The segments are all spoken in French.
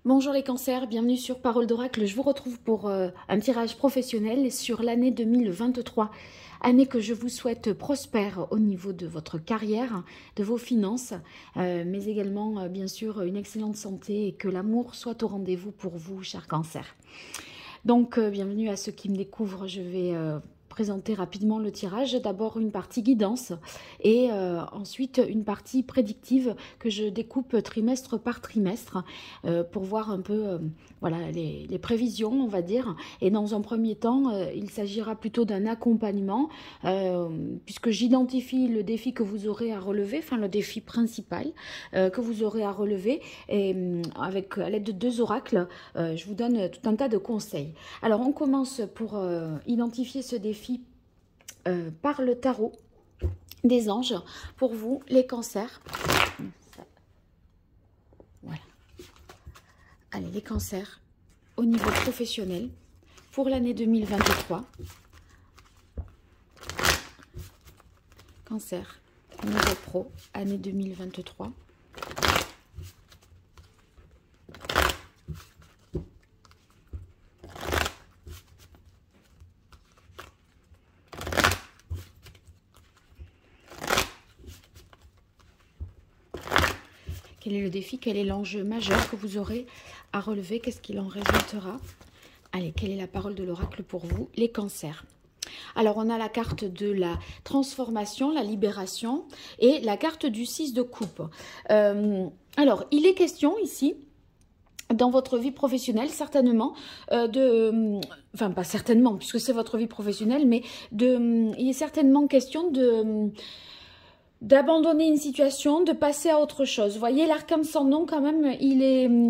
Bonjour les cancers, bienvenue sur Parole d'Oracle. Je vous retrouve pour un tirage professionnel sur l'année 2023. Année que je vous souhaite prospère au niveau de votre carrière, de vos finances, mais également bien sûr une excellente santé et que l'amour soit au rendez-vous pour vous, chers cancers. Donc bienvenue à ceux qui me découvrent, je vais présenter rapidement le tirage. D'abord une partie guidance et ensuite une partie prédictive que je découpe trimestre par trimestre pour voir un peu voilà, les prévisions, on va dire. Et dans un premier temps, il s'agira plutôt d'un accompagnement puisque j'identifie le défi que vous aurez à relever, enfin le défi principal que vous aurez à relever et avec à l'aide de deux oracles, je vous donne tout un tas de conseils. Alors on commence pour identifier ce défi par le tarot des anges pour vous les cancers. Voilà. Allez, les cancers au niveau professionnel pour l'année 2023. Cancer niveau pro année 2023. Quel est le défi? Quel est l'enjeu majeur que vous aurez à relever? Qu'est-ce qu'il en résultera? Allez, quelle est la parole de l'oracle pour vous, les cancers? Alors, on a la carte de la transformation, la libération et la carte du 6 de coupe. Alors, il est question ici, dans votre vie professionnelle, certainement, enfin, pas certainement, puisque c'est votre vie professionnelle, mais il est certainement question d'abandonner une situation, de passer à autre chose. Vous voyez, l'arcane sans nom, quand même,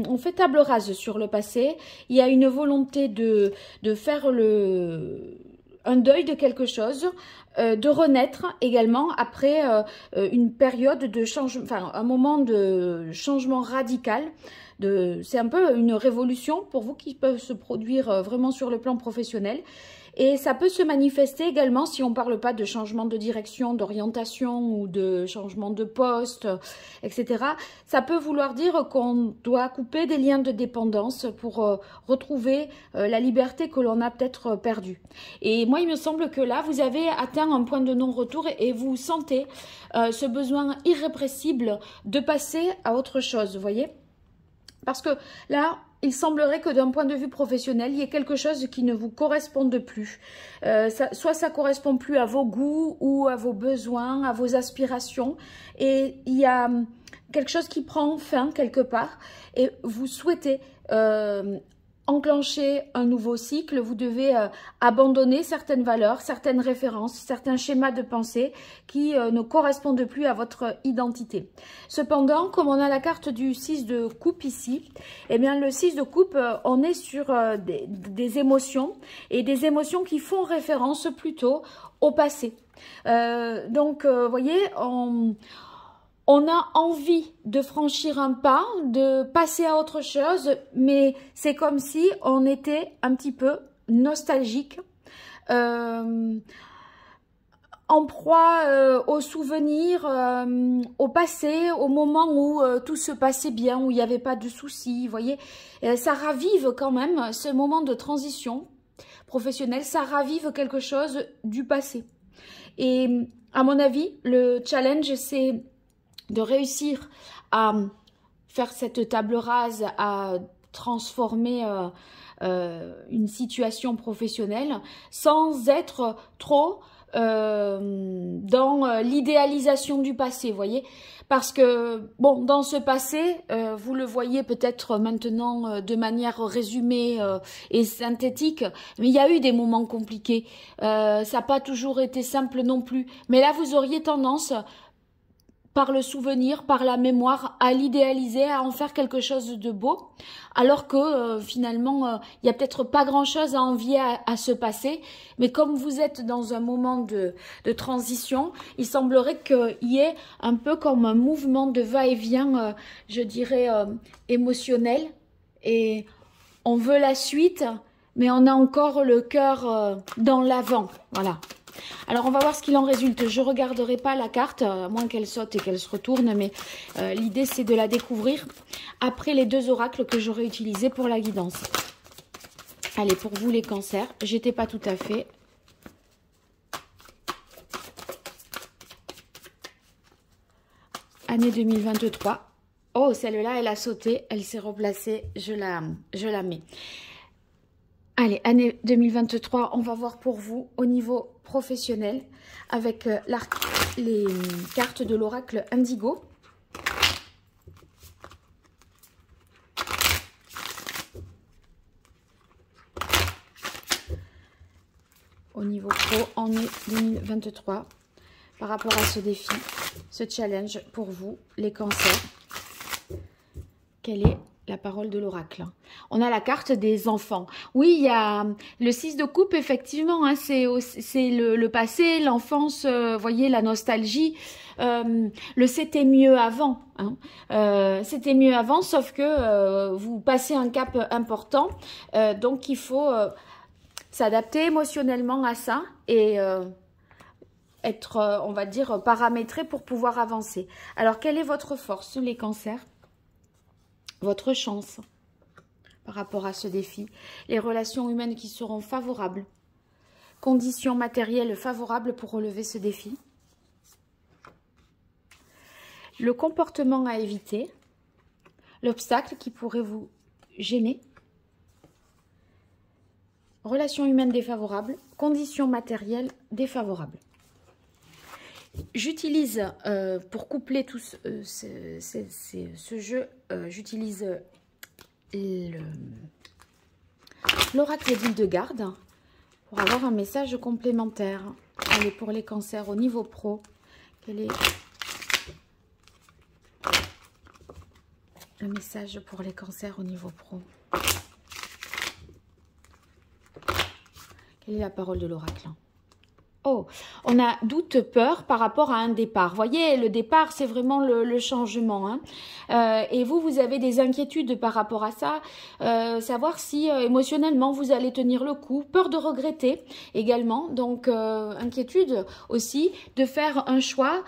on fait table rase sur le passé. Il y a une volonté de faire un deuil de quelque chose, de renaître également après une période de changement, enfin un moment de changement radical. C'est un peu une révolution pour vous qui peut se produire vraiment sur le plan professionnel. Et ça peut se manifester également si on ne parle pas de changement de direction, d'orientation ou de changement de poste, etc. Ça peut vouloir dire qu'on doit couper des liens de dépendance pour retrouver la liberté que l'on a peut-être perdue. Et moi, il me semble que là, vous avez atteint un point de non-retour et vous sentez ce besoin irrépressible de passer à autre chose, vous voyez ? Parce que là, il semblerait que d'un point de vue professionnel, il y ait quelque chose qui ne vous corresponde plus. Soit ça ne correspond plus à vos goûts ou à vos besoins, à vos aspirations. Et il y a quelque chose qui prend fin quelque part et vous souhaitez enclencher un nouveau cycle. Vous devez abandonner certaines valeurs, certaines références, certains schémas de pensée qui ne correspondent plus à votre identité. Cependant, comme on a la carte du 6 de coupe ici, eh bien le 6 de coupe, on est sur des émotions et des émotions qui font référence plutôt au passé. Donc, vous voyez, on a envie de franchir un pas, de passer à autre chose, mais c'est comme si on était un petit peu nostalgique, en proie aux souvenirs, au passé, au moment où tout se passait bien, où il n'y avait pas de soucis, vous voyez. Ça ravive quand même ce moment de transition professionnelle, ça ravive quelque chose du passé. Et à mon avis, le challenge, c'est de réussir à faire cette table rase, à transformer une situation professionnelle sans être trop dans l'idéalisation du passé, vous voyez. Parce que, bon, dans ce passé, vous le voyez peut-être maintenant de manière résumée et synthétique, mais il y a eu des moments compliqués. Ça n'a pas toujours été simple non plus. Mais là, vous auriez tendance, par le souvenir, par la mémoire, à l'idéaliser, à en faire quelque chose de beau, alors que finalement, il n'y a peut-être pas grand-chose à envier à ce passé, mais comme vous êtes dans un moment de transition, il semblerait qu'il y ait un peu comme un mouvement de va-et-vient, je dirais, émotionnel, et on veut la suite, mais on a encore le cœur dans l'avant, voilà. Alors, on va voir ce qu'il en résulte. Je ne regarderai pas la carte, à moins qu'elle saute et qu'elle se retourne, mais l'idée, c'est de la découvrir après les 2 oracles que j'aurai utilisés pour la guidance. Allez, pour vous, les cancers, j'étais pas tout à fait. Année 2023. Oh, celle-là, elle a sauté, elle s'est replacée, je la mets. Allez, année 2023, on va voir pour vous au niveau professionnel avec les cartes de l'oracle Indigo. Au niveau pro, en année 2023, par rapport à ce défi, ce challenge pour vous, les cancers. Quelle est la parole de l'oracle? On a la carte des enfants. Oui, il y a le 6 de coupe, effectivement, hein, c'est le passé, l'enfance, voyez, la nostalgie. Le c'était mieux avant. Hein. C'était mieux avant, sauf que vous passez un cap important. Donc, il faut s'adapter émotionnellement à ça et être, on va dire, paramétré pour pouvoir avancer. Alors, quelle est votre force, les cancers? Votre chance par rapport à ce défi. Les relations humaines qui seront favorables. Conditions matérielles favorables pour relever ce défi. Le comportement à éviter. L'obstacle qui pourrait vous gêner. Relations humaines défavorables. Conditions matérielles défavorables. J'utilise, pour coupler tout ce jeu, j'utilise l'oracle d'Hildegarde pour avoir un message complémentaire. Allez, pour les cancers au niveau pro, quel est le message pour les cancers au niveau pro? Quelle est la parole de l'oracle? Oh, on a doute, peur par rapport à un départ. Vous voyez, le départ, c'est vraiment le changement. Hein. Et vous avez des inquiétudes par rapport à ça. Savoir si émotionnellement, vous allez tenir le coup. Peur de regretter également. Donc, inquiétude aussi de faire un choix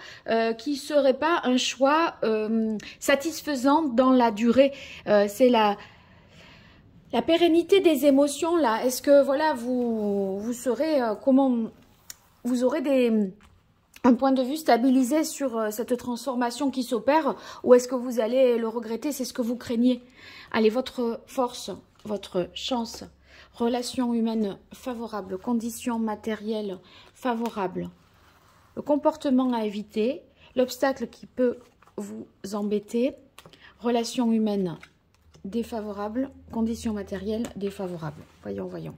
qui ne serait pas un choix satisfaisant dans la durée. C'est la pérennité des émotions, là. Est-ce que, voilà, vous serez... comment... Vous aurez un point de vue stabilisé sur cette transformation qui s'opère, ou est-ce que vous allez le regretter? C'est ce que vous craignez. Allez, votre force, votre chance, relations humaines favorables, conditions matérielles favorables, le comportement à éviter, l'obstacle qui peut vous embêter, relations humaines défavorables, conditions matérielles défavorables. Voyons, voyons.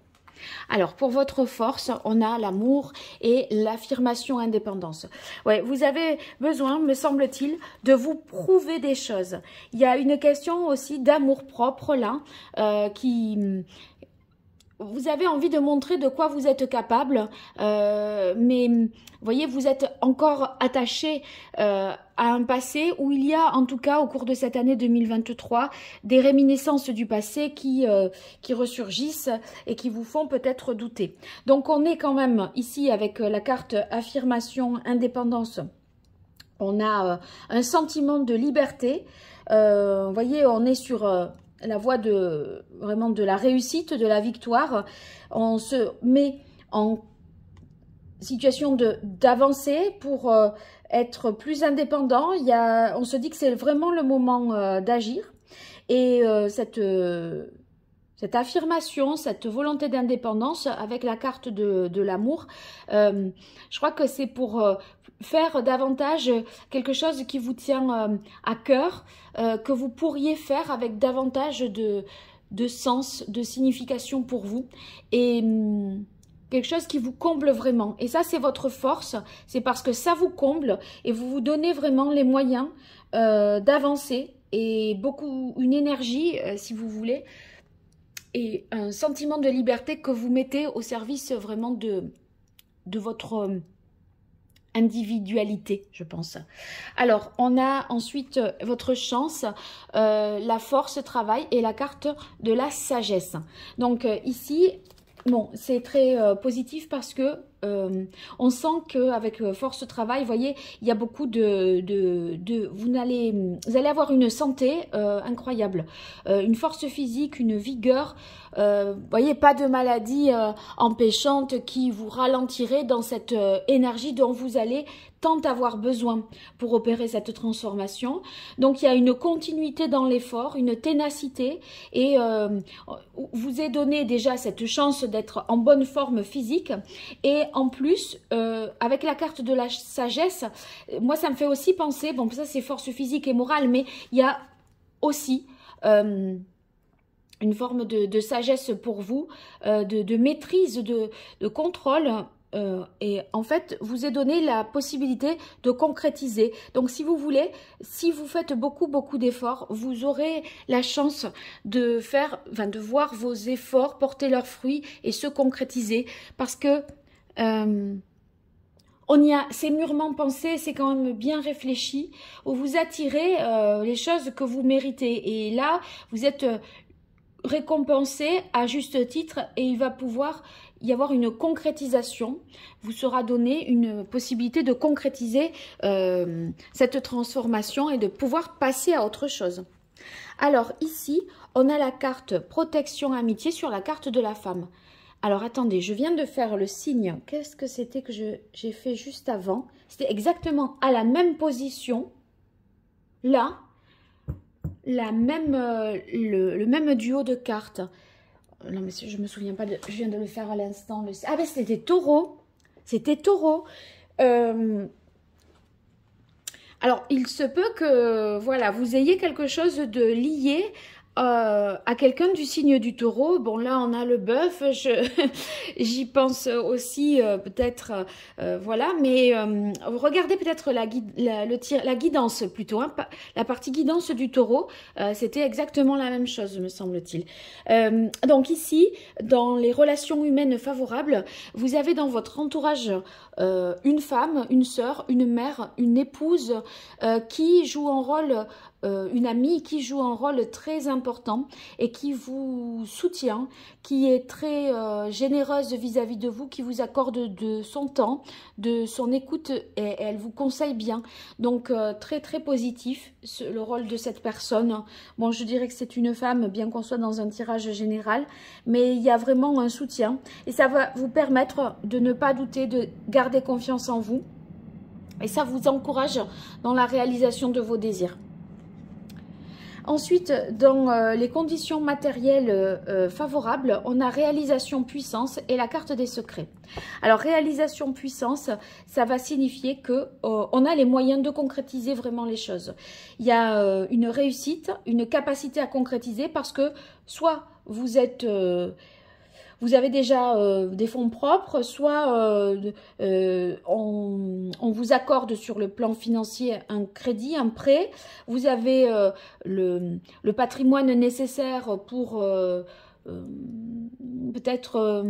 Alors, pour votre force, on a l'amour et l'affirmation indépendance. Ouais, vous avez besoin, me semble-t-il, de vous prouver des choses. Il y a une question aussi d'amour-propre, là, vous avez envie de montrer de quoi vous êtes capable, mais vous voyez, vous êtes encore attaché à un passé où il y a, en tout cas, au cours de cette année 2023, des réminiscences du passé qui ressurgissent et qui vous font peut-être douter. Donc, on est quand même ici avec la carte affirmation, indépendance. On a un sentiment de liberté. Vous voyez, on est sur... la voie de vraiment de la réussite, de la victoire. On se met en situation d'avancer pour être plus indépendant. On se dit que c'est vraiment le moment d'agir. Et cette affirmation, cette volonté d'indépendance avec la carte de l'amour, je crois que c'est pour faire davantage quelque chose qui vous tient à cœur, que vous pourriez faire avec davantage de sens, de signification pour vous, et quelque chose qui vous comble vraiment. Et ça, c'est votre force, c'est parce que ça vous comble et vous vous donnez vraiment les moyens d'avancer, et une énergie, si vous voulez, et un sentiment de liberté que vous mettez au service vraiment de votre individualité, je pense. Alors, on a ensuite votre chance, la force, travail et la carte de la sagesse. Donc ici, bon, c'est très positif parce que on sent qu'avec force travail, vous voyez, il y a beaucoup vous allez avoir une santé incroyable, une force physique, une vigueur, vous voyez, pas de maladie empêchante qui vous ralentirait dans cette énergie dont vous allez tant avoir besoin pour opérer cette transformation. Donc il y a une continuité dans l'effort, une ténacité, et vous est donné déjà cette chance d'être en bonne forme physique, et en plus avec la carte de la sagesse, moi ça me fait aussi penser, bon ça c'est force physique et morale, mais il y a aussi une forme de sagesse pour vous, de maîtrise, de contrôle. Et en fait, vous est donné la possibilité de concrétiser. Donc, si vous voulez, si vous faites beaucoup d'efforts, vous aurez la chance de de voir vos efforts porter leurs fruits et se concrétiser. Parce que c'est mûrement pensé, c'est quand même bien réfléchi. Où vous attirez les choses que vous méritez. Et là, vous êtes récompensé à juste titre, et il va pouvoir y avoir une concrétisation, vous sera donné une possibilité de concrétiser cette transformation et de pouvoir passer à autre chose. Alors ici, on a la carte protection amitié sur la carte de la femme. Alors attendez, je viens de faire le signe, qu'est-ce que c'était que j'ai fait juste avant? C'était exactement à la même position, là, le même duo de cartes. Non, mais je me souviens pas, je viens de le faire à l'instant. Ah ben c'était taureau. C'était taureau. Alors, il se peut que, voilà, vous ayez quelque chose de lié à quelqu'un du signe du taureau. Bon, là, on a le bœuf. J'y pense aussi, peut-être, voilà. Mais regardez peut-être la guidance plutôt. Hein, la partie guidance du taureau, c'était exactement la même chose, me semble-t-il. Donc ici, dans les relations humaines favorables, vous avez dans votre entourage une femme, une sœur, une mère, une épouse qui joue un rôle, une amie qui joue un rôle très important et qui vous soutient, qui est très généreuse vis-à-vis de vous, qui vous accorde de son temps, de son écoute, et elle vous conseille bien. Donc très positif le rôle de cette personne. Bon, je dirais que c'est une femme, bien qu'on soit dans un tirage général, mais il y a vraiment un soutien et ça va vous permettre de ne pas douter, de garder confiance en vous, et ça vous encourage dans la réalisation de vos désirs. Ensuite, dans les conditions matérielles favorables, on a réalisation puissance et la carte des secrets. Alors, réalisation puissance, ça va signifier que on a les moyens de concrétiser vraiment les choses. Il y a une réussite, une capacité à concrétiser parce que soit vous êtes... vous avez déjà des fonds propres, soit on vous accorde sur le plan financier un crédit, un prêt. Vous avez le patrimoine nécessaire pour peut-être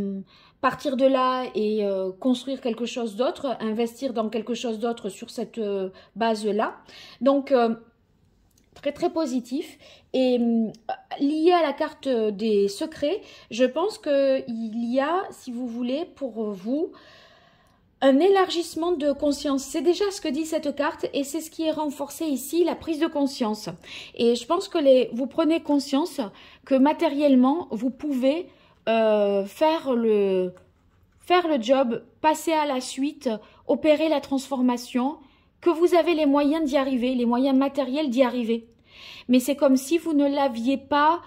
partir de là et construire quelque chose d'autre, investir dans quelque chose d'autre sur cette base-là. Donc, très positif. Et lié à la carte des secrets, je pense qu'il y a, si vous voulez, pour vous, un élargissement de conscience. C'est déjà ce que dit cette carte et c'est ce qui est renforcé ici, la prise de conscience. Et je pense que vous prenez conscience que matériellement, vous pouvez faire le job, passer à la suite, opérer la transformation, que vous avez les moyens d'y arriver, les moyens matériels d'y arriver. Mais c'est comme si vous ne l'aviez pas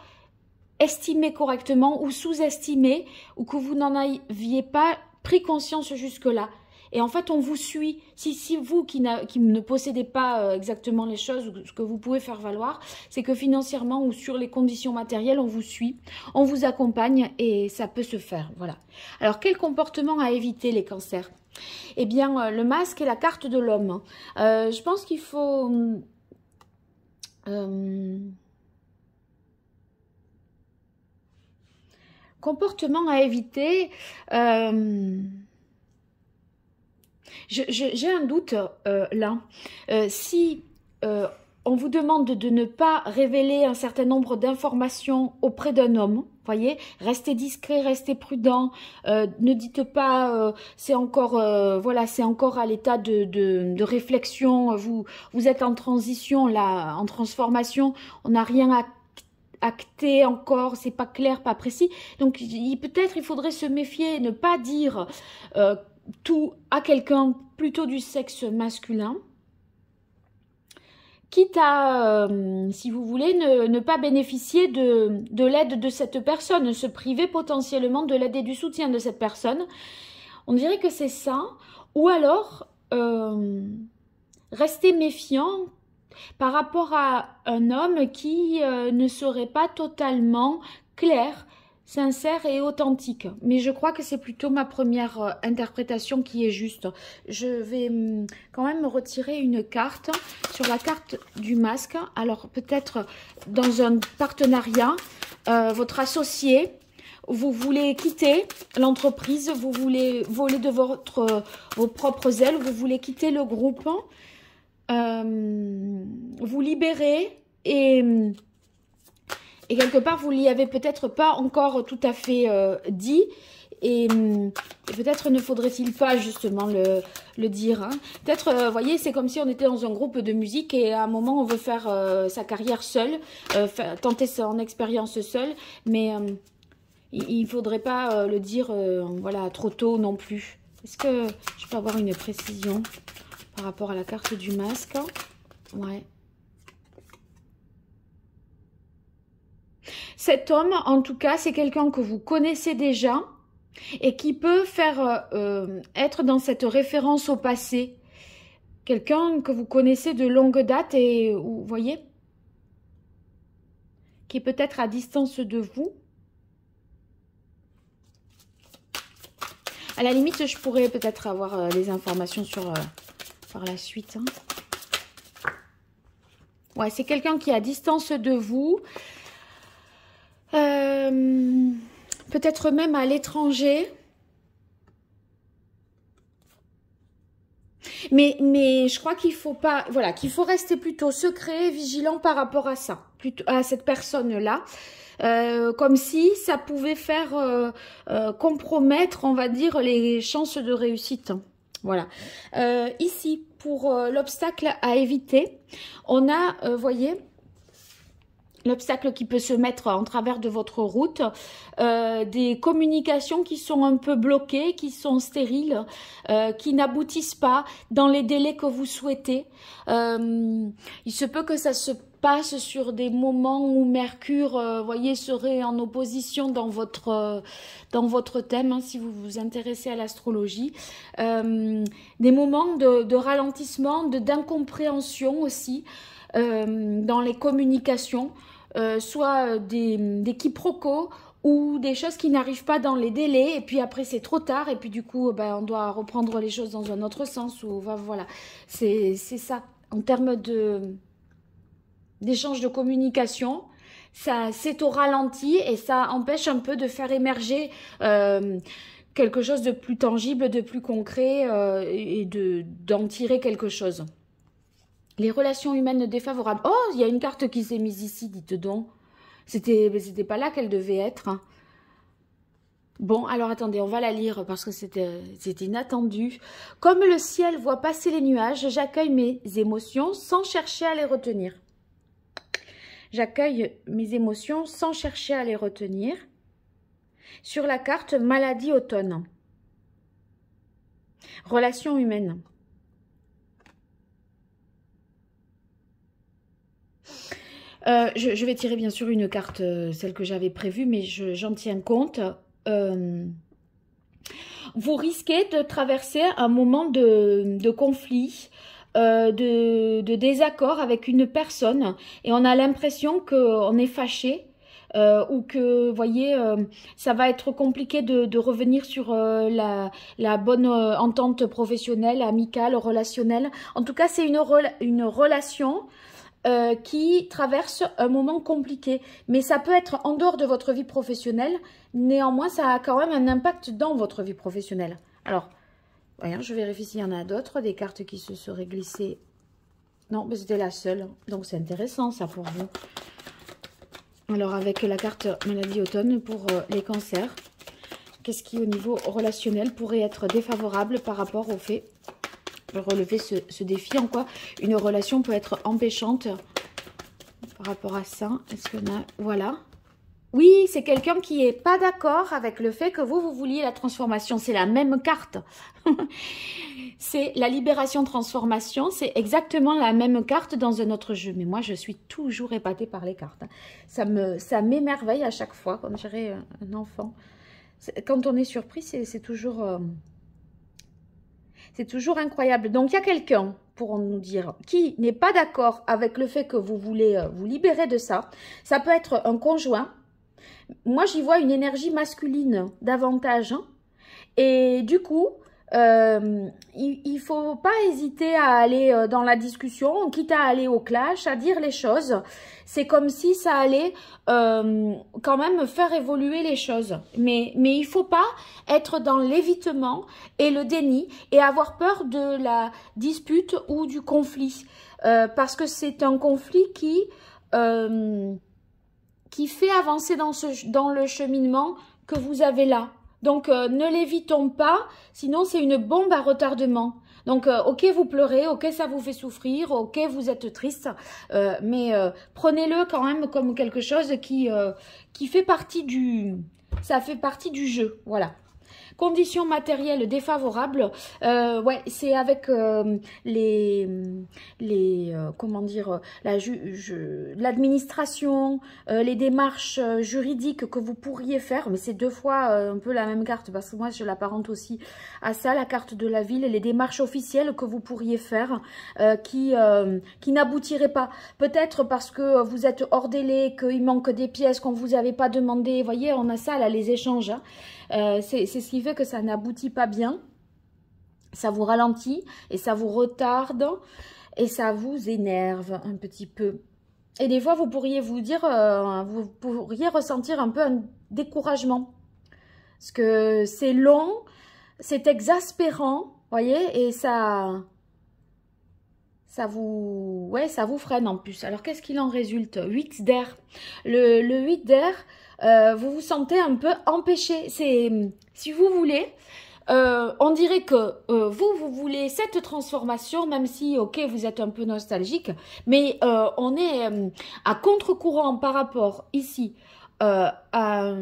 estimé correctement ou sous-estimé, ou que vous n'en aviez pas pris conscience jusque-là. Et en fait, on vous suit. Si vous qui ne possédez pas exactement les choses, ou ce que vous pouvez faire valoir, c'est que financièrement ou sur les conditions matérielles, on vous suit, on vous accompagne et ça peut se faire. Voilà. Alors, quel comportement à éviter les cancers? Eh bien, le masque est la carte de l'homme. Je pense qu'il faut... comportement à éviter, j'ai un doute là. Si on vous demande de ne pas révéler un certain nombre d'informations auprès d'un homme. Voyez, restez discret, restez prudent. Ne dites pas, c'est encore, voilà, c'est encore à l'état de réflexion. Vous êtes en transition là, en transformation. On n'a rien acté encore, c'est pas clair, pas précis. Donc peut-être il faudrait se méfier, ne pas dire tout à quelqu'un plutôt du sexe masculin. Quitte à, si vous voulez, ne pas bénéficier de l'aide de cette personne, se priver potentiellement de l'aide et du soutien de cette personne. On dirait que c'est ça. Ou alors, rester méfiant par rapport à un homme qui ne serait pas totalement clair, sincère et authentique. Mais je crois que c'est plutôt ma première interprétation qui est juste. Je vais quand même me retirer une carte sur la carte du masque. Alors peut-être dans un partenariat, votre associé, vous voulez quitter l'entreprise, vous voulez voler de vos propres ailes, vous voulez quitter le groupe, vous libérer et quelque part, vous ne l'y avez peut-être pas encore tout à fait dit. Et peut-être ne faudrait-il pas justement le dire. Hein. Peut-être, vous voyez, c'est comme si on était dans un groupe de musique et à un moment, on veut faire sa carrière seul, tenter son expérience seul. Mais il ne faudrait pas le dire voilà, trop tôt non plus. Est-ce que je peux avoir une précision par rapport à la carte du masque? Ouais. Cet homme, en tout cas, c'est quelqu'un que vous connaissez déjà et qui peut faire être dans cette référence au passé. Quelqu'un que vous connaissez de longue date et, vous voyez, qui est peut-être à distance de vous. À la limite, je pourrais peut-être avoir les informations sur par la suite. Hein. Ouais, c'est quelqu'un qui est à distance de vous. Peut-être même à l'étranger. Mais je crois qu'il faut pas, voilà, qu'il faut rester plutôt secret, vigilant par rapport à ça, plutôt à cette personne-là. Comme si ça pouvait faire compromettre, on va dire, les chances de réussite. Voilà. Ici, pour l'obstacle à éviter, on a, voyez, l'obstacle qui peut se mettre en travers de votre route, des communications qui sont un peu bloquées, qui sont stériles, qui n'aboutissent pas dans les délais que vous souhaitez. Il se peut que ça se passe sur des moments où Mercure, voyez, serait en opposition dans votre thème, hein, si vous vous intéressez à l'astrologie. Des moments de ralentissement, d'incompréhension aussi dans les communications. Soit des quiproquos ou des choses qui n'arrivent pas dans les délais et puis après c'est trop tard et puis du coup ben, on doit reprendre les choses dans un autre sens ou voilà, c'est ça en termes d'échange de communication, ça c'est au ralenti et ça empêche un peu de faire émerger quelque chose de plus tangible, de plus concret et d'en tirer quelque chose. Les relations humaines défavorables. Oh, il y a une carte qui s'est mise ici, dites donc. C'était pas là qu'elle devait être. Hein. Bon, alors attendez, on va la lire parce que c'était inattendu. Comme le ciel voit passer les nuages, j'accueille mes émotions sans chercher à les retenir. J'accueille mes émotions sans chercher à les retenir. Sur la carte, maladie automne. Relations humaines. Je vais tirer bien sûr une carte, celle que j'avais prévue, mais j'en tiens compte. Vous risquez de traverser un moment de conflit, de désaccord avec une personne et on a l'impression qu'on est fâché ou que, vous voyez, ça va être compliqué de revenir sur la bonne entente professionnelle, amicale, relationnelle. En tout cas, c'est une relation qui traverse un moment compliqué. Mais ça peut être en dehors de votre vie professionnelle. Néanmoins, ça a quand même un impact dans votre vie professionnelle. Alors, voyons, je vérifie s'il y en a d'autres, des cartes qui se seraient glissées Non, mais c'était la seule. Donc, c'est intéressant, ça, pour vous. Alors, avec la carte maladie automne pour les cancers, qu'est-ce qui, au niveau relationnel, pourrait être défavorable par rapport au fait de relever ce défi? En quoi une relation peut être empêchante par rapport à ça? Est-ce qu'on a... Voilà. Oui, c'est quelqu'un qui n'est pas d'accord avec le fait que vous vouliez la transformation. C'est la même carte. C'est la libération transformation. C'est exactement la même carte dans un autre jeu. Mais moi, je suis toujours épatée par les cartes. Ça m'émerveille à chaque fois, comme dirait un enfant. Quand on est surpris, c'est toujours incroyable. Donc, il y a quelqu'un, pour nous dire, qui n'est pas d'accord avec le fait que vous voulez vous libérer de ça. Ça peut être un conjoint. Moi, j'y vois une énergie masculine davantage. Hein. Et du coup, il ne faut pas hésiter à aller dans la discussion, quitte à aller au clash, à dire les choses. C'est comme si ça allait quand même faire évoluer les choses. Mais il ne faut pas être dans l'évitement et le déni et avoir peur de la dispute ou du conflit. Parce que c'est un conflit qui fait avancer dans le cheminement que vous avez là. Donc, ne l'évitons pas, sinon c'est une bombe à retardement. Donc, ok, vous pleurez, ok, ça vous fait souffrir, ok, vous êtes triste, mais prenez-le quand même comme quelque chose qui fait partie ça fait partie du jeu, voilà. Conditions matérielles défavorables, ouais, c'est avec comment dire, l'administration, les démarches juridiques que vous pourriez faire, mais c'est deux fois un peu la même carte, parce que moi je l'apparente aussi à ça, la carte de la ville, les démarches officielles que vous pourriez faire qui n'aboutiraient pas. Peut-être parce que vous êtes hors délai, qu'il manque des pièces qu'on ne vous avait pas demandé. Vous voyez, on a ça là, les échanges. Hein. C'est ce qui fait que ça n'aboutit pas bien, ça vous ralentit et ça vous retarde et ça vous énerve un petit peu. Et des fois, vous pourriez vous dire, vous pourriez ressentir un peu un découragement. Parce que c'est long, c'est exaspérant, voyez, et ça vous freine en plus. Alors, qu'est-ce qu'il en résulte? 8 d'air. Le 8 d'air, vous vous sentez un peu empêché. Si vous voulez, on dirait que vous voulez cette transformation, même si, ok, vous êtes un peu nostalgique, mais on est à contre-courant par rapport ici à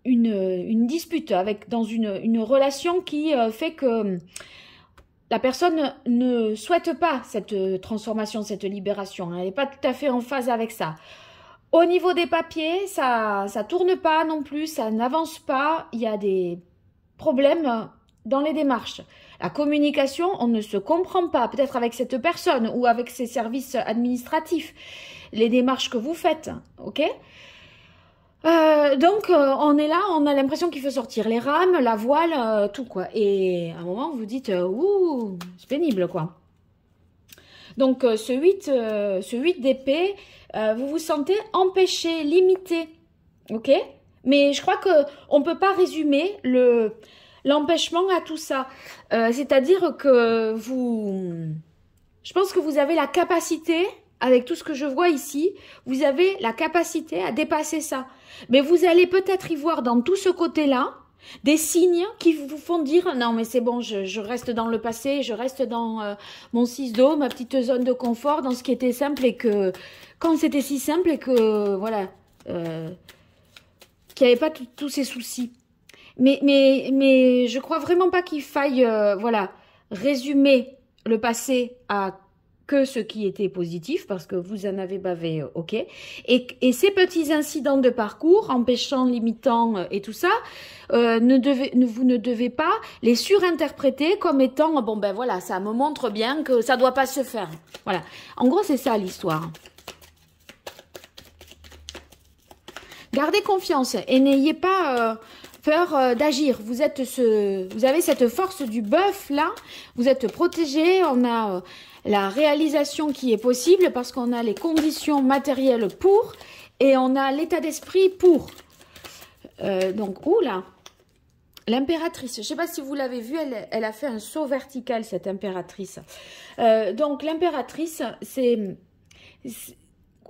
une dispute dans une relation qui fait que la personne ne souhaite pas cette transformation, cette libération. Elle n'est pas tout à fait en phase avec ça. Au niveau des papiers, ça tourne pas non plus, ça n'avance pas. Il y a des problèmes dans les démarches. La communication, on ne se comprend pas, peut-être avec cette personne ou avec ses services administratifs. Les démarches que vous faites, ok ? Donc, on est là, on a l'impression qu'il faut sortir les rames, la voile, tout quoi. Et à un moment, vous dites, ouh, c'est pénible quoi. Donc, ce 8 d'épée, vous vous sentez empêché, limité, ok? Mais je crois qu'on ne peut pas résumer l'empêchement à tout ça. C'est-à-dire que je pense que vous avez la capacité, avec tout ce que je vois ici, vous avez la capacité à dépasser ça. Mais vous allez peut-être y voir dans tout ce côté-là des signes qui vous font dire « Non, mais c'est bon, je reste dans le passé, je reste dans mon ciseau, ma petite zone de confort, dans ce qui était simple et que... Quand c'était si simple et que, voilà, qu'il n'y avait pas tous ces soucis. » Mais je crois vraiment pas qu'il faille, voilà, résumer le passé à que ce qui était positif, parce que vous en avez bavé, ok. Et ces petits incidents de parcours, empêchants, limitants et tout ça, vous ne devez pas les surinterpréter comme étant, bon ben voilà, ça me montre bien que ça doit pas se faire. Voilà. En gros, c'est ça l'histoire. Gardez confiance et n'ayez pas peur d'agir. Vous avez cette force du bœuf là, vous êtes protégé, on a la réalisation qui est possible parce qu'on a les conditions matérielles pour et on a l'état d'esprit pour. Donc, oula, l'impératrice, je ne sais pas si vous l'avez vu, elle a fait un saut vertical, cette impératrice. Donc, l'impératrice, c'est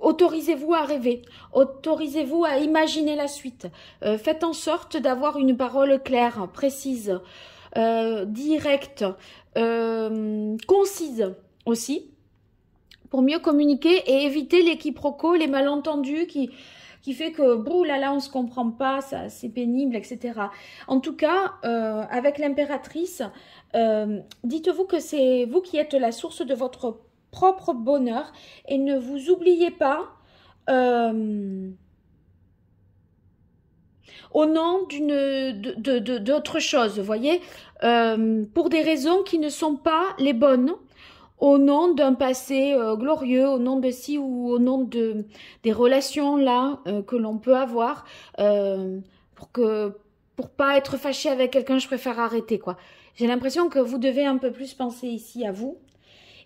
autorisez-vous à rêver, autorisez-vous à imaginer la suite. Faites en sorte d'avoir une parole claire, précise, directe, concise aussi, pour mieux communiquer et éviter les quiproquos, les malentendus qui fait que, brou là là, on se comprend pas, ça c'est pénible, etc. En tout cas, avec l'impératrice, dites-vous que c'est vous qui êtes la source de votre propre bonheur et ne vous oubliez pas au nom d'autre chose, vous voyez, pour des raisons qui ne sont pas les bonnes, au nom d'un passé glorieux, au nom de ci ou au nom des relations là que l'on peut avoir, pour pas être fâché avec quelqu'un, je préfère arrêter quoi. J'ai l'impression que vous devez un peu plus penser ici à vous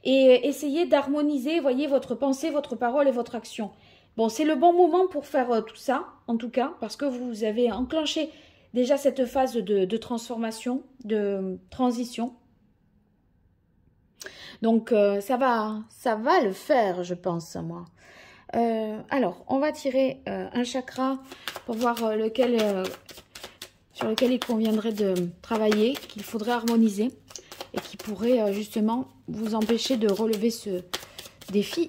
et essayer d'harmoniser, voyez, votre pensée, votre parole et votre action. Bon, c'est le bon moment pour faire tout ça, en tout cas, parce que vous avez enclenché déjà cette phase de transformation, de transition. Donc, ça va le faire, je pense, moi. Alors, on va tirer un chakra pour voir sur lequel il conviendrait de travailler, qu'il faudrait harmoniser et qui pourrait justement vous empêcher de relever ce défi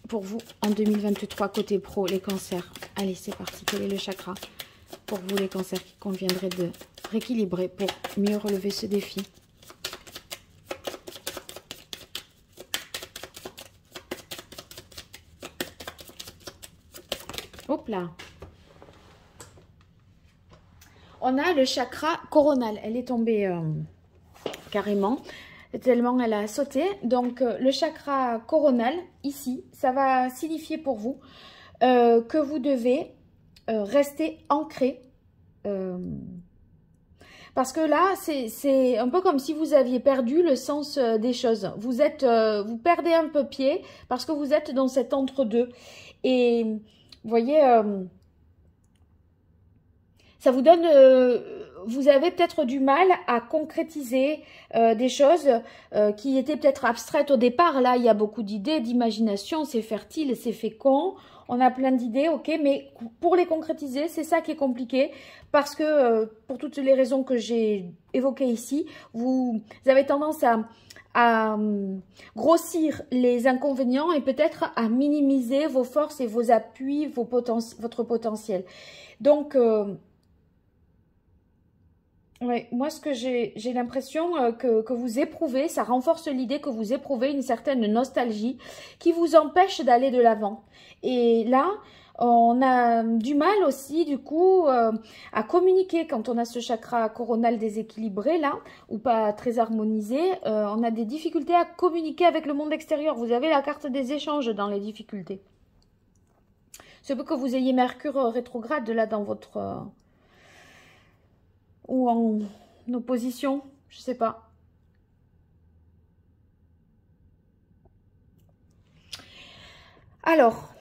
pour vous en 2023 côté pro, les cancers. Allez, c'est parti. Quel est le chakra pour vous, les cancers, qui conviendrait de rééquilibrer pour mieux relever ce défi? Hop là. On a le chakra coronal. Elle est tombée carrément, tellement elle a sauté. Donc, le chakra coronal, ici, ça va signifier pour vous que vous devez rester ancré. Parce que là, c'est un peu comme si vous aviez perdu le sens des choses. Vous perdez un peu pied parce que vous êtes dans cet entre-deux. Et vous voyez, ça vous donne, vous avez peut-être du mal à concrétiser des choses qui étaient peut-être abstraites au départ. Là, il y a beaucoup d'idées, d'imagination, c'est fertile, c'est fécond. On a plein d'idées, ok, mais pour les concrétiser, c'est ça qui est compliqué parce que, pour toutes les raisons que j'ai évoquées ici, vous avez tendance à grossir les inconvénients et peut-être à minimiser vos forces et vos appuis, votre potentiel. Donc, ouais, moi, ce que j'ai l'impression que vous éprouvez, ça renforce l'idée que vous éprouvez une certaine nostalgie qui vous empêche d'aller de l'avant. Et là, on a du mal aussi, du coup, à communiquer quand on a ce chakra coronal déséquilibré, là, ou pas très harmonisé. On a des difficultés à communiquer avec le monde extérieur. Vous avez la carte des échanges dans les difficultés. C'est peu que vous ayez Mercure rétrograde, là, dans votre... ou en opposition, je sais pas. Alors,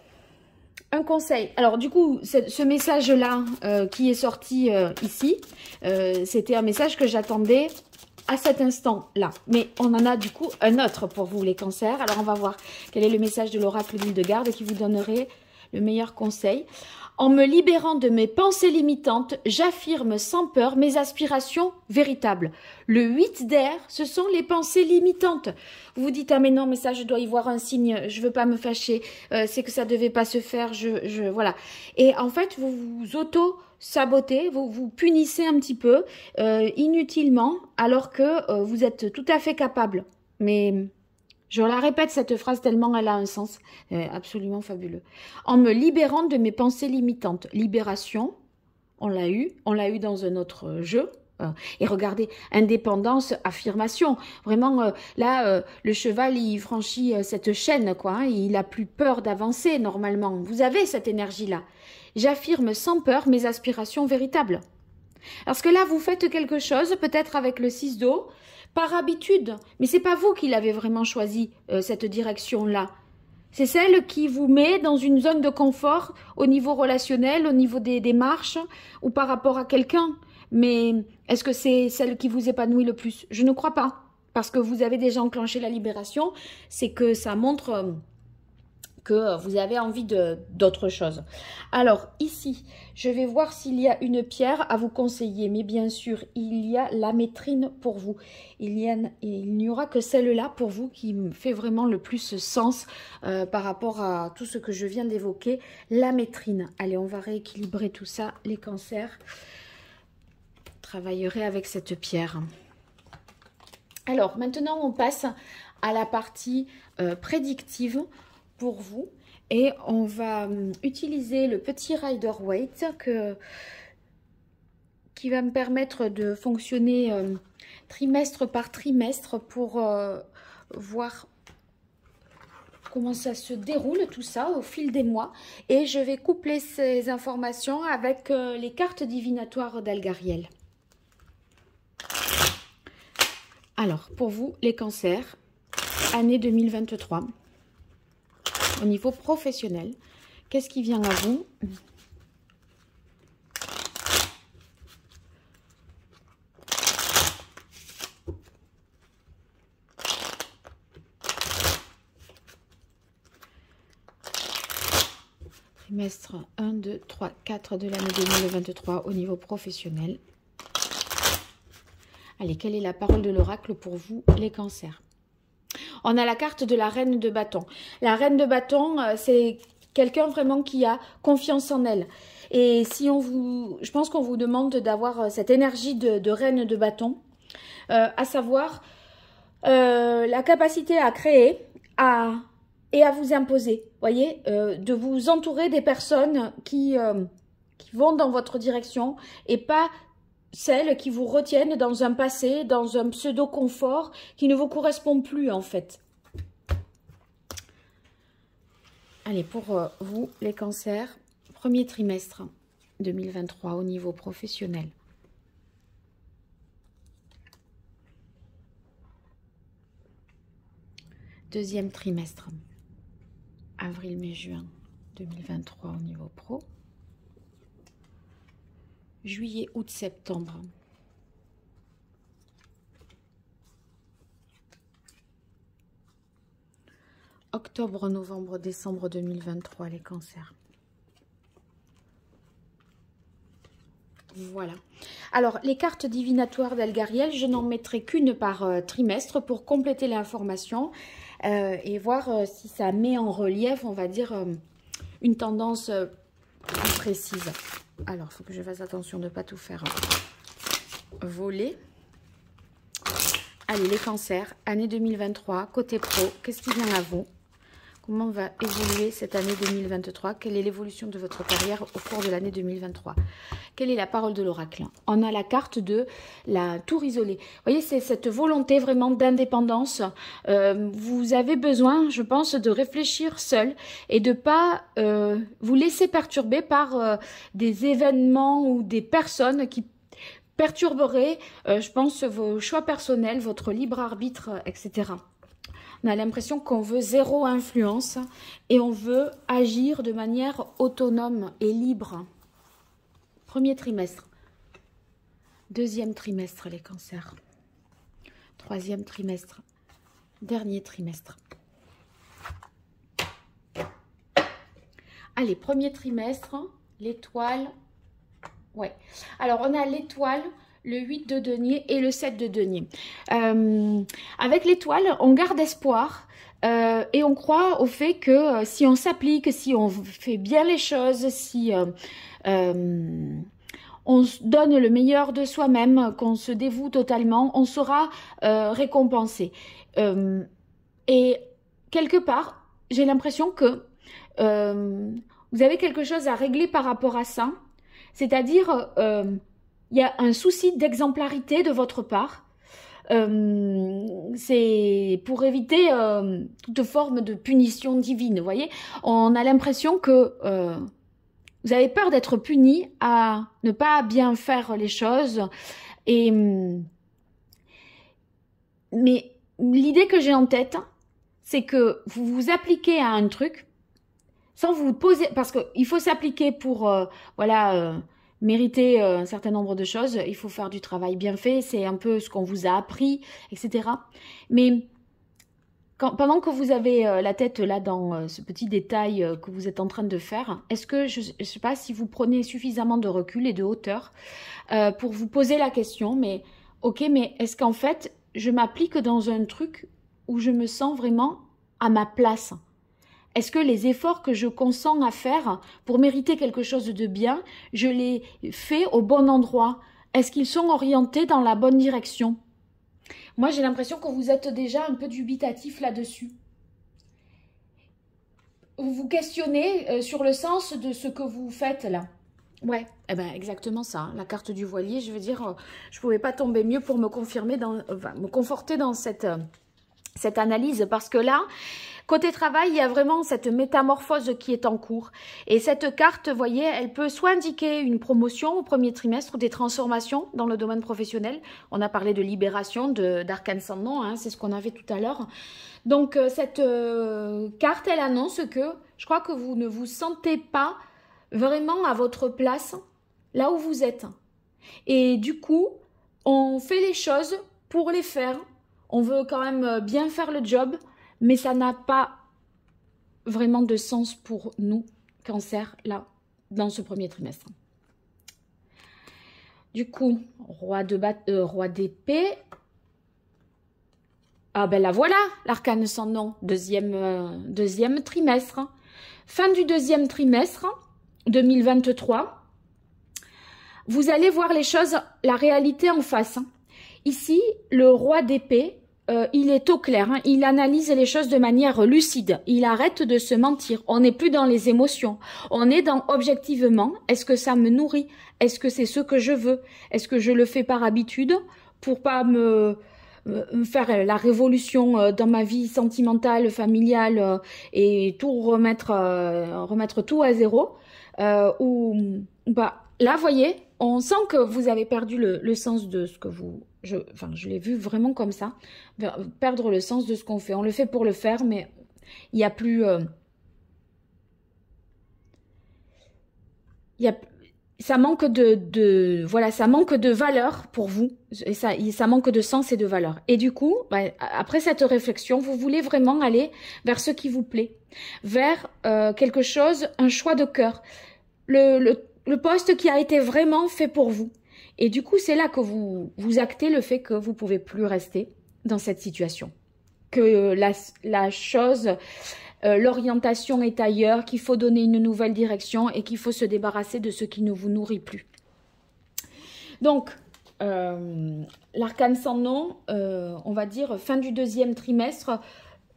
un conseil. Alors, du coup, ce message-là qui est sorti ici, c'était un message que j'attendais à cet instant-là. Mais on en a du coup un autre pour vous, les cancers. Alors, on va voir quel est le message de l'oracle d'Hildegarde qui vous donnerait le meilleur conseil. En me libérant de mes pensées limitantes, j'affirme sans peur mes aspirations véritables. Le 8 d'air, ce sont les pensées limitantes. Vous vous dites, ah mais non, mais ça, je dois y voir un signe, je veux pas me fâcher, c'est que ça devait pas se faire, voilà. Et en fait, vous vous auto-sabotez, vous vous punissez un petit peu, inutilement, alors que vous êtes tout à fait capable. Mais... je la répète, cette phrase, tellement elle a un sens absolument fabuleux. En me libérant de mes pensées limitantes. Libération, on l'a eu dans un autre jeu. Et regardez, indépendance, affirmation. Vraiment, là, le cheval, il franchit cette chaîne, quoi. Hein, il n'a plus peur d'avancer, normalement. Vous avez cette énergie-là. J'affirme sans peur mes aspirations véritables. Parce que là, vous faites quelque chose, peut-être avec le 6 d'eau, par habitude, mais c'est pas vous qui l'avez vraiment choisi, cette direction-là. C'est celle qui vous met dans une zone de confort au niveau relationnel, au niveau des démarches ou par rapport à quelqu'un. Mais est-ce que c'est celle qui vous épanouit le plus? Je ne crois pas. Parce que vous avez déjà enclenché la libération, c'est que ça montre que vous avez envie d'autre chose. Alors ici, je vais voir s'il y a une pierre à vous conseiller. Mais bien sûr, il y a la métrine pour vous. Il n'y aura que celle-là pour vous qui me fait vraiment le plus sens par rapport à tout ce que je viens d'évoquer. La métrine. Allez, on va rééquilibrer tout ça. Les cancers. Travaillerez avec cette pierre. Alors, maintenant, on passe à la partie prédictive pour vous. Et on va utiliser le petit Rider-Waite qui va me permettre de fonctionner trimestre par trimestre pour voir comment ça se déroule tout ça au fil des mois. Et je vais coupler ces informations avec les cartes divinatoires d'Algariel. Alors, pour vous, les cancers, année 2023, au niveau professionnel, qu'est-ce qui vient à vous? Trimestre 1, 2, 3, 4 de l'année 2023 au niveau professionnel. Allez, quelle est la parole de l'oracle pour vous, les cancers? On a la carte de la reine de bâton. La reine de bâton, c'est quelqu'un vraiment qui a confiance en elle. Et si je pense qu'on vous demande d'avoir cette énergie de reine de bâton, à savoir la capacité à créer et à vous imposer. Voyez, de vous entourer des personnes qui vont dans votre direction et pas celles qui vous retiennent dans un passé, dans un pseudo-confort qui ne vous correspond plus en fait. Allez, pour vous, les cancers, premier trimestre 2023 au niveau professionnel. Deuxième trimestre, avril, mai, juin 2023 au niveau pro. Juillet, août, septembre. Octobre, novembre, décembre 2023, les cancers. Voilà. Alors, les cartes divinatoires d'Algariel, je n'en mettrai qu'une par trimestre pour compléter l'information et voir si ça met en relief, on va dire, une tendance plus précise. Alors, il faut que je fasse attention de ne pas tout faire voler. Allez, les cancers, année 2023, côté pro, qu'est-ce qui vient à vous? Comment va évoluer cette année 2023? Quelle est l'évolution de votre carrière au cours de l'année 2023? Quelle est la parole de l'oracle? On a la carte de la tour isolée. Vous voyez, c'est cette volonté vraiment d'indépendance. Vous avez besoin, je pense, de réfléchir seul et de ne pas vous laisser perturber par des événements ou des personnes qui perturberaient, je pense, vos choix personnels, votre libre arbitre, etc. On a l'impression qu'on veut zéro influence et on veut agir de manière autonome et libre. Premier trimestre. Deuxième trimestre, les cancers. Troisième trimestre. Dernier trimestre. Allez, premier trimestre, l'étoile. Ouais. Alors, on a l'étoile, le 8 de denier et le 7 de denier. Avec l'étoile, on garde espoir et on croit au fait que si on s'applique, si on fait bien les choses, si on se donne le meilleur de soi-même, qu'on se dévoue totalement, on sera récompensé. Et quelque part, j'ai l'impression que vous avez quelque chose à régler par rapport à ça. C'est-à-dire, il y a un souci d'exemplarité de votre part. C'est pour éviter toute forme de punition divine, vous voyez. On a l'impression que vous avez peur d'être puni à ne pas bien faire les choses. Mais l'idée que j'ai en tête, c'est que vous vous appliquez à un truc sans vous poser, parce qu'il faut s'appliquer pour voilà mériter un certain nombre de choses, il faut faire du travail bien fait, c'est un peu ce qu'on vous a appris, etc. Mais pendant que vous avez la tête là dans ce petit détail que vous êtes en train de faire, est-ce que, je ne sais pas si vous prenez suffisamment de recul et de hauteur pour vous poser la question, mais ok, mais est-ce qu'en fait, je m'applique dans un truc où je me sens vraiment à ma place? Est-ce que les efforts que je consens à faire pour mériter quelque chose de bien, je les fais au bon endroit? Est-ce qu'ils sont orientés dans la bonne direction? Moi, j'ai l'impression que vous êtes déjà un peu dubitatif là-dessus. Vous vous questionnez sur le sens de ce que vous faites là. Ouais, eh ben exactement ça, hein. La carte du voilier, je veux dire, je pouvais pas tomber mieux pour me confirmer me conforter dans cette analyse, parce que là, côté travail, il y a vraiment cette métamorphose qui est en cours. Et cette carte, vous voyez, elle peut soit indiquer une promotion au premier trimestre, des transformations dans le domaine professionnel. On a parlé de libération, d'arcane sans nom, hein, c'est ce qu'on avait tout à l'heure. Donc, cette carte, elle annonce que je crois que vous ne vous sentez pas vraiment à votre place, là où vous êtes. Et du coup, on fait les choses pour les faire. On veut quand même bien faire le job, mais ça n'a pas vraiment de sens pour nous, Cancer, là, dans ce premier trimestre. Du coup, roi d'épée. Ah ben là voilà, l'arcane sans nom, deuxième trimestre. Fin du deuxième trimestre 2023. Vous allez voir les choses, la réalité en face. Ici, le roi d'épée, il est au clair, hein, il analyse les choses de manière lucide, il arrête de se mentir, on n'est plus dans les émotions, on est dans objectivement, est-ce que ça me nourrit, est-ce que c'est ce que je veux, est-ce que je le fais par habitude pour pas me faire la révolution dans ma vie sentimentale, familiale et tout remettre tout à zéro, ou bah là, vous voyez, on sent que vous avez perdu le sens de ce que vous... je l'ai vu vraiment comme ça, perdre le sens de ce qu'on fait. On le fait pour le faire, mais il n'y a plus... ça manque voilà, ça manque de valeur pour vous, et ça manque de sens et de valeur. Et du coup, bah, après cette réflexion, vous voulez vraiment aller vers ce qui vous plaît, vers quelque chose, un choix de cœur, le poste qui a été vraiment fait pour vous. Et du coup, c'est là que vous actez le fait que vous pouvez plus rester dans cette situation, que la chose... l'orientation est ailleurs, qu'il faut donner une nouvelle direction et qu'il faut se débarrasser de ce qui ne vous nourrit plus. Donc, l'arcane sans nom, on va dire fin du deuxième trimestre,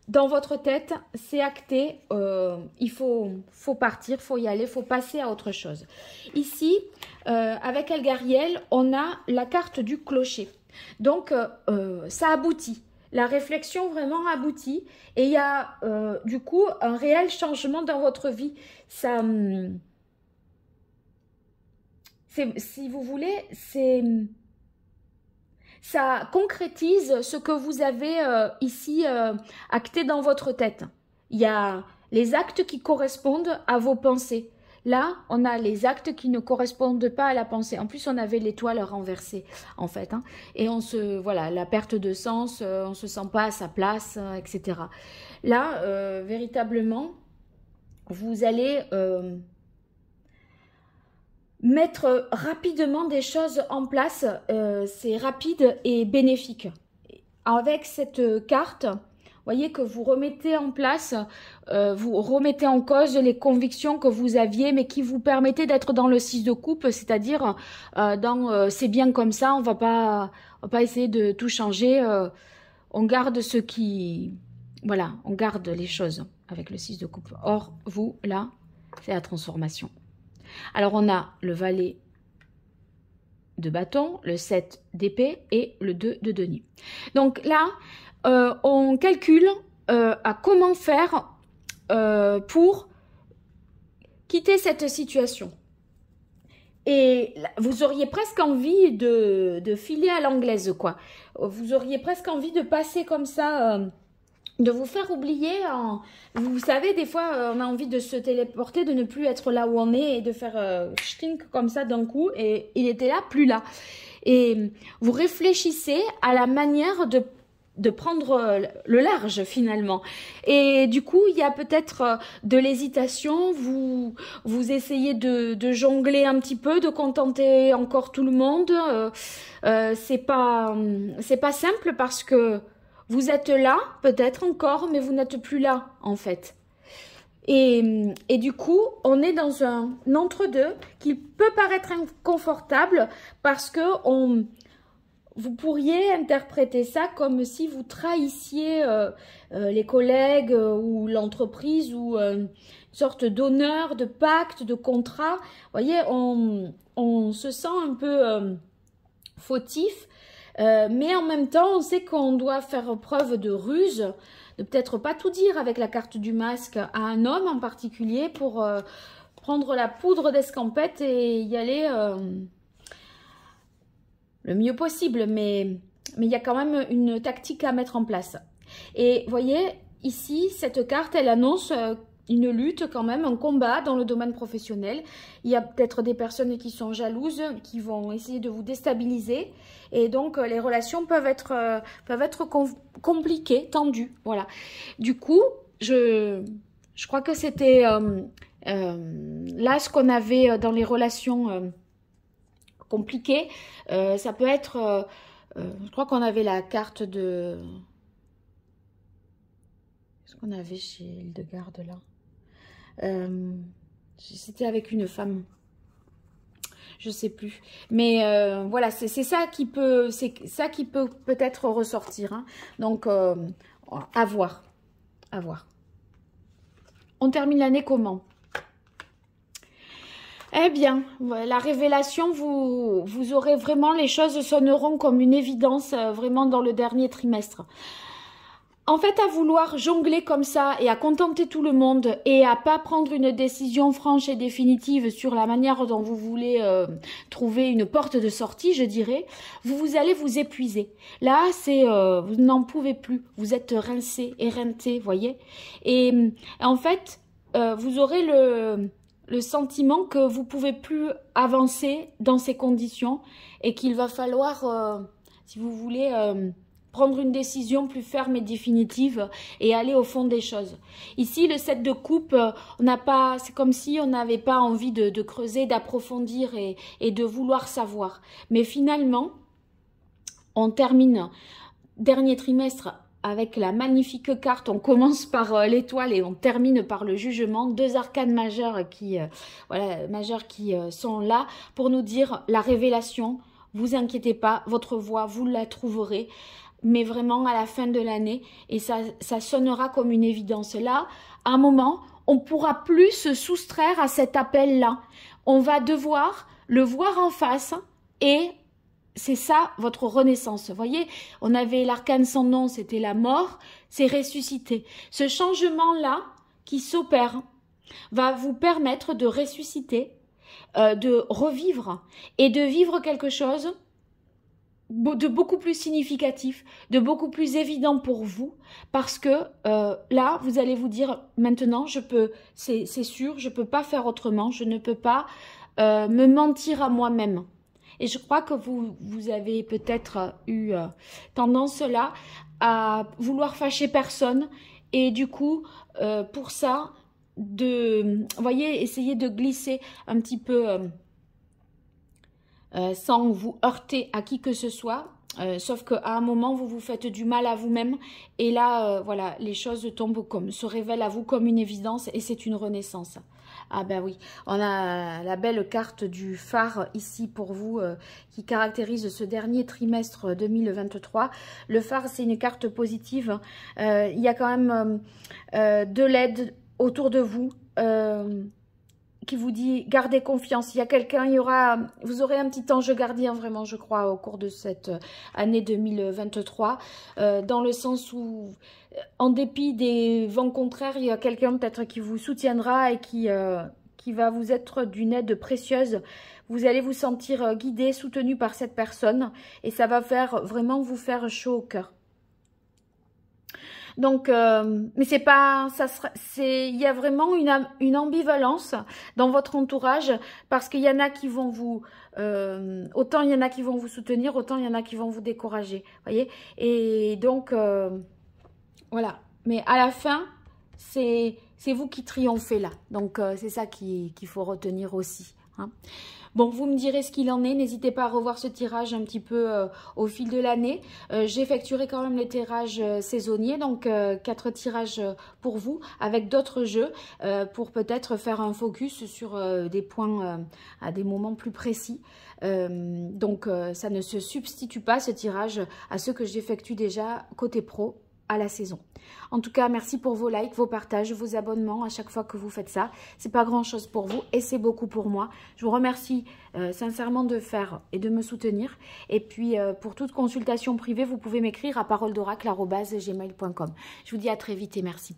dans votre tête, c'est acté, il faut partir, il faut y aller, il faut passer à autre chose. Ici, avec Elgariel, on a la carte du clocher. Donc, ça aboutit. La réflexion vraiment aboutit et il y a du coup un réel changement dans votre vie. Ça, si vous voulez, ça concrétise ce que vous avez ici acté dans votre tête. Il y a les actes qui correspondent à vos pensées. Là, on a les actes qui ne correspondent pas à la pensée. En plus, on avait l'étoile renversée, en fait. Hein. Et voilà, la perte de sens, on se sent pas à sa place, etc. Là, véritablement, vous allez mettre rapidement des choses en place. C'est rapide et bénéfique. Avec cette carte... Voyez que vous remettez en place, vous remettez en cause les convictions que vous aviez, mais qui vous permettaient d'être dans le 6 de coupe, c'est-à-dire c'est bien comme ça, on va pas essayer de tout changer, on garde ce qui... Voilà, on garde les choses avec le 6 de coupe. Or, vous, là, c'est la transformation. Alors, on a le valet de bâton, le 7 d'épée et le 2 de denier. Donc là... on calcule à comment faire pour quitter cette situation. Et vous auriez presque envie de filer à l'anglaise, quoi. Vous auriez presque envie de passer comme ça de vous faire oublier. Vous savez, des fois, on a envie de se téléporter, de ne plus être là où on est et de faire shtink comme ça d'un coup. Et il était là, plus là. Et vous réfléchissez à la manière de prendre le large finalement. Et du coup, il y a peut-être de l'hésitation, vous essayez de jongler un petit peu, de contenter encore tout le monde. C'est pas simple parce que vous êtes là, peut-être encore, mais vous n'êtes plus là en fait. Et du coup, on est dans un entre-deux qui peut paraître inconfortable parce que vous pourriez interpréter ça comme si vous trahissiez les collègues ou l'entreprise ou une sorte d'honneur, de pacte, de contrat. Vous voyez, on se sent un peu fautif, mais en même temps, on sait qu'on doit faire preuve de ruse, de peut-être pas tout dire avec la carte du masque à un homme en particulier pour prendre la poudre d'escampette et y aller le mieux possible, mais il y a quand même une tactique à mettre en place. Et voyez, ici, cette carte, elle annonce une lutte quand même, un combat dans le domaine professionnel. Il y a peut-être des personnes qui sont jalouses, qui vont essayer de vous déstabiliser. Et donc, les relations peuvent être compliquées, tendues. Voilà. Du coup, je crois que c'était là ce qu'on avait dans les relations compliquées. Ça peut être... je crois qu'on avait la carte de... Qu'est-ce qu'on avait chez Hildegarde là? C'était avec une femme. Je sais plus. Mais voilà, c'est ça qui peut... C'est ça qui peut peut-être ressortir. Hein. Donc, à voir. À voir. On termine l'année comment? Eh bien, la révélation, vous aurez vraiment, les choses sonneront comme une évidence vraiment dans le dernier trimestre. En fait, à vouloir jongler comme ça et à contenter tout le monde et à pas prendre une décision franche et définitive sur la manière dont vous voulez trouver une porte de sortie, je dirais, vous allez vous épuiser. Là, c'est vous n'en pouvez plus. Vous êtes rincé, éreinté, voyez. Et en fait, vous aurez le sentiment que vous pouvez plus avancer dans ces conditions et qu'il va falloir, si vous voulez, prendre une décision plus ferme et définitive et aller au fond des choses. Ici, le 7 de coupe, c'est comme si on n'avait pas envie de creuser, d'approfondir et de vouloir savoir. Mais finalement, on termine dernier trimestre avec la magnifique carte. On commence par l'étoile et on termine par le jugement. Deux arcanes majeures qui sont là pour nous dire la révélation. Vous inquiétez pas, votre voie, vous la trouverez. Mais vraiment à la fin de l'année, et ça sonnera comme une évidence. Là, à un moment, on ne pourra plus se soustraire à cet appel-là. On va devoir le voir en face et c'est ça votre renaissance. Vous voyez, on avait l'arcane sans nom, c'était la mort, c'est ressusciter. Ce changement-là qui s'opère va vous permettre de ressusciter, de revivre et de vivre quelque chose de beaucoup plus significatif, de beaucoup plus évident pour vous, parce que là, vous allez vous dire, maintenant, c'est sûr, je ne peux pas faire autrement, je ne peux pas me mentir à moi-même. Et je crois que vous avez peut-être eu tendance là à vouloir fâcher personne, et du coup, pour ça, vous voyez, essayez de glisser un petit peu... sans vous heurter à qui que ce soit, sauf qu'à un moment, vous vous faites du mal à vous-même, et là, voilà, les choses se révèlent à vous comme une évidence, et c'est une renaissance. Ah ben oui, on a la belle carte du phare ici pour vous, qui caractérise ce dernier trimestre 2023. Le phare, c'est une carte positive, il y a quand même de l'aide autour de vous, qui vous dit gardez confiance. Il y a quelqu'un, vous aurez un petit ange gardien vraiment, je crois, au cours de cette année 2023, dans le sens où, en dépit des vents contraires, il y a quelqu'un peut-être qui vous soutiendra et qui va vous être d'une aide précieuse. Vous allez vous sentir guidé, soutenu par cette personne et ça va vraiment vous faire chaud au cœur. Donc, mais c'est pas, ça sera, il y a vraiment une ambivalence dans votre entourage parce qu'il y en a qui vont vous, autant il y en a qui vont vous soutenir, autant il y en a qui vont vous décourager, voyez. Et donc, voilà. Mais à la fin, c'est vous qui triomphez là. Donc, c'est ça qu'il faut retenir aussi. Hein. Bon, vous me direz ce qu'il en est. N'hésitez pas à revoir ce tirage un petit peu au fil de l'année. J'effectuerai quand même les tirages saisonniers, donc 4 tirages pour vous, avec d'autres jeux, pour peut-être faire un focus sur des points à des moments plus précis. Donc, ça ne se substitue pas, ce tirage, à ceux que j'effectue déjà côté pro à la saison. En tout cas, merci pour vos likes, vos partages, vos abonnements à chaque fois que vous faites ça. C'est pas grand chose pour vous et c'est beaucoup pour moi. Je vous remercie sincèrement de faire et de me soutenir. Et puis, pour toute consultation privée, vous pouvez m'écrire à paroledoracle@gmail.com. Je vous dis à très vite et merci.